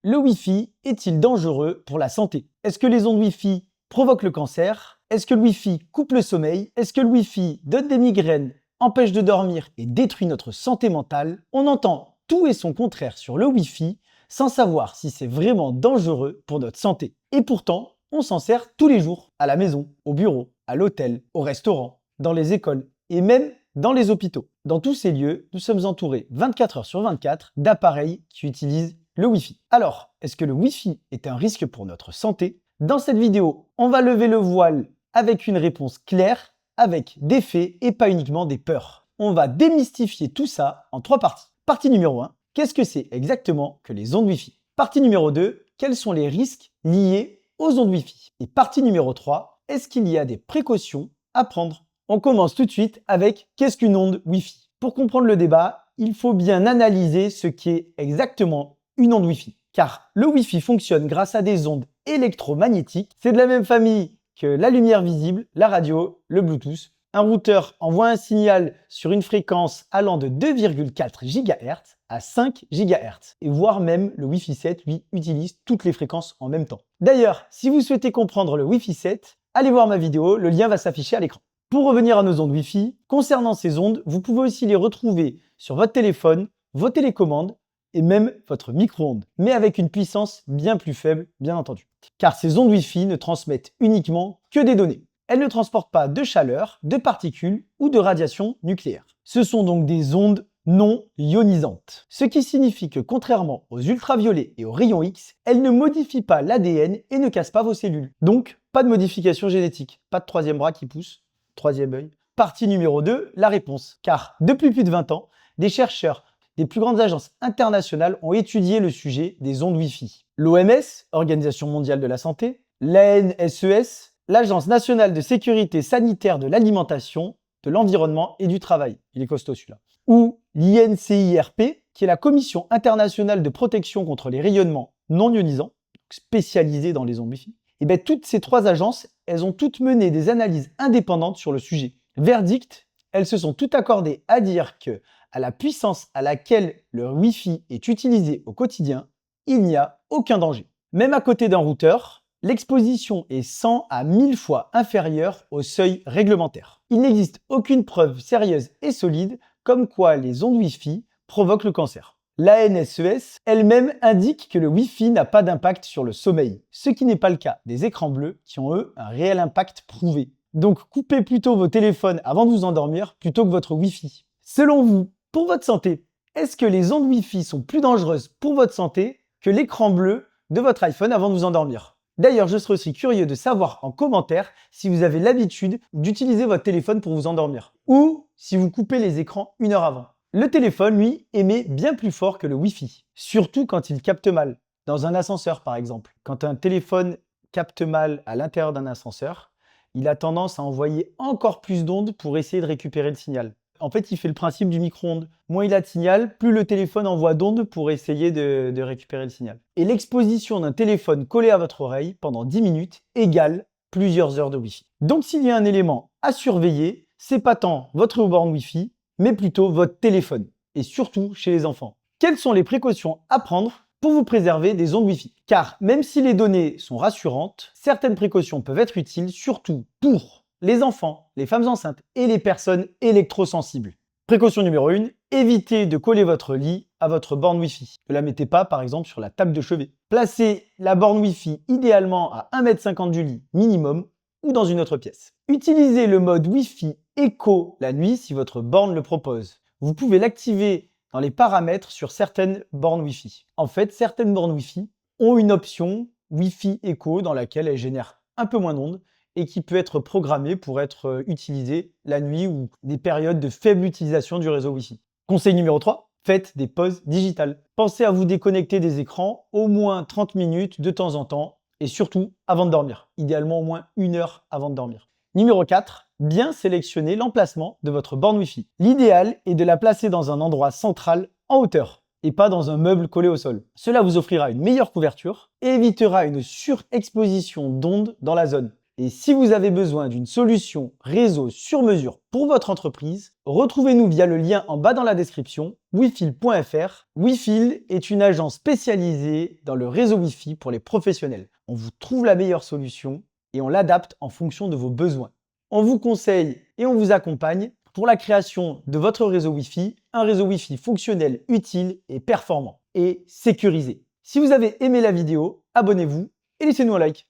Le Wi-Fi est-il dangereux pour la santé? Est-ce que les ondes Wi-Fi provoquent le cancer? Est-ce que le Wi-Fi coupe le sommeil? Est-ce que le Wi-Fi donne des migraines, empêche de dormir et détruit notre santé mentale? On entend tout et son contraire sur le Wi-Fi sans savoir si c'est vraiment dangereux pour notre santé. Et pourtant, on s'en sert tous les jours, à la maison, au bureau, à l'hôtel, au restaurant, dans les écoles et même dans les hôpitaux. Dans tous ces lieux, nous sommes entourés 24 heures sur 24 d'appareils qui utilisent le Wi-Fi. Alors, est-ce que le Wi-Fi est un risque pour notre santé? Dans cette vidéo, on va lever le voile avec une réponse claire, avec des faits et pas uniquement des peurs. On va démystifier tout ça en 3 parties. Partie numéro 1, qu'est-ce que c'est exactement que les ondes Wi-Fi? Partie numéro 2, quels sont les risques liés aux ondes Wi-Fi? Et partie numéro 3, est-ce qu'il y a des précautions à prendre? On commence tout de suite avec qu'est-ce qu'une onde Wi-Fi? Pour comprendre le débat, il faut bien analyser ce qu'est exactement une onde Wi-Fi. Car le Wi-Fi fonctionne grâce à des ondes électromagnétiques. C'est de la même famille que la lumière visible, la radio, le Bluetooth. Un routeur envoie un signal sur une fréquence allant de 2,4 GHz à 5 GHz. Et voire même le Wi-Fi 7, lui, utilise toutes les fréquences en même temps. D'ailleurs, si vous souhaitez comprendre le Wi-Fi 7, allez voir ma vidéo, le lien va s'afficher à l'écran. Pour revenir à nos ondes Wi-Fi, concernant ces ondes, vous pouvez aussi les retrouver sur votre téléphone, vos télécommandes et même votre micro-ondes, mais avec une puissance bien plus faible, bien entendu. Car ces ondes Wi-Fi ne transmettent uniquement que des données. Elles ne transportent pas de chaleur, de particules ou de radiation nucléaire. Ce sont donc des ondes non ionisantes. Ce qui signifie que contrairement aux ultraviolets et aux rayons X, elles ne modifient pas l'ADN et ne cassent pas vos cellules. Donc, pas de modification génétique, pas de troisième bras qui pousse, troisième œil. Partie numéro 2, la réponse. Car depuis plus de 20 ans, des chercheurs des plus grandes agences internationales ont étudié le sujet des ondes Wi-Fi. L'OMS, Organisation mondiale de la santé, l'ANSES, l'Agence nationale de sécurité sanitaire de l'alimentation, de l'environnement et du travail, il est costaud celui-là, ou l'INCIRP, qui est la Commission internationale de protection contre les rayonnements non ionisants, spécialisée dans les ondes Wi-Fi. Et bien toutes ces 3 agences, elles ont toutes mené des analyses indépendantes sur le sujet. Verdict, elles se sont toutes accordées à dire que à la puissance à laquelle le Wi-Fi est utilisé au quotidien, il n'y a aucun danger. Même à côté d'un routeur, l'exposition est 100 à 1000 fois inférieure au seuil réglementaire. Il n'existe aucune preuve sérieuse et solide comme quoi les ondes Wi-Fi provoquent le cancer. L'ANSES elle-même indique que le Wi-Fi n'a pas d'impact sur le sommeil, ce qui n'est pas le cas des écrans bleus qui ont eux un réel impact prouvé. Donc coupez plutôt vos téléphones avant de vous endormir plutôt que votre Wi-Fi. Selon vous, pour votre santé, est-ce que les ondes Wi-Fi sont plus dangereuses pour votre santé que l'écran bleu de votre iPhone avant de vous endormir? D'ailleurs, je serais aussi curieux de savoir en commentaire si vous avez l'habitude d'utiliser votre téléphone pour vous endormir ou si vous coupez les écrans 1 heure avant. Le téléphone, lui, émet bien plus fort que le Wi-Fi, surtout quand il capte mal. Dans un ascenseur, par exemple. Quand un téléphone capte mal à l'intérieur d'un ascenseur, il a tendance à envoyer encore plus d'ondes pour essayer de récupérer le signal. En fait, il fait le principe du micro-ondes. Moins il a de signal, plus le téléphone envoie d'ondes pour essayer de récupérer le signal. Et l'exposition d'un téléphone collé à votre oreille pendant 10 minutes égale plusieurs heures de Wi-Fi. Donc s'il y a un élément à surveiller, c'est pas tant votre borne Wi-Fi, mais plutôt votre téléphone. Et surtout chez les enfants. Quelles sont les précautions à prendre pour vous préserver des ondes Wi-Fi? Car même si les données sont rassurantes, certaines précautions peuvent être utiles, surtout pour les enfants, les femmes enceintes et les personnes électrosensibles. Précaution numéro 1, évitez de coller votre lit à votre borne Wi-Fi. Ne la mettez pas par exemple sur la table de chevet. Placez la borne Wi-Fi idéalement à 1,50 m du lit minimum ou dans une autre pièce. Utilisez le mode Wi-Fi Eco la nuit si votre borne le propose. Vous pouvez l'activer dans les paramètres sur certaines bornes Wi-Fi. En fait, certaines bornes Wi-Fi ont une option Wi-Fi Eco dans laquelle elles génèrent un peu moins d'ondes et qui peut être programmée pour être utilisée la nuit ou des périodes de faible utilisation du réseau Wi-Fi. Conseil numéro 3, faites des pauses digitales. Pensez à vous déconnecter des écrans au moins 30 minutes de temps en temps et surtout avant de dormir. Idéalement au moins 1 heure avant de dormir. Numéro 4, bien sélectionner l'emplacement de votre borne Wi-Fi. L'idéal est de la placer dans un endroit central en hauteur et pas dans un meuble collé au sol. Cela vous offrira une meilleure couverture et évitera une surexposition d'ondes dans la zone. Et si vous avez besoin d'une solution réseau sur mesure pour votre entreprise, retrouvez-nous via le lien en bas dans la description, wifil.fr. Wifil est une agence spécialisée dans le réseau Wi-Fi pour les professionnels. On vous trouve la meilleure solution et on l'adapte en fonction de vos besoins. On vous conseille et on vous accompagne pour la création de votre réseau Wi-Fi, un réseau Wi-Fi fonctionnel, utile et performant et sécurisé. Si vous avez aimé la vidéo, abonnez-vous et laissez-nous un like.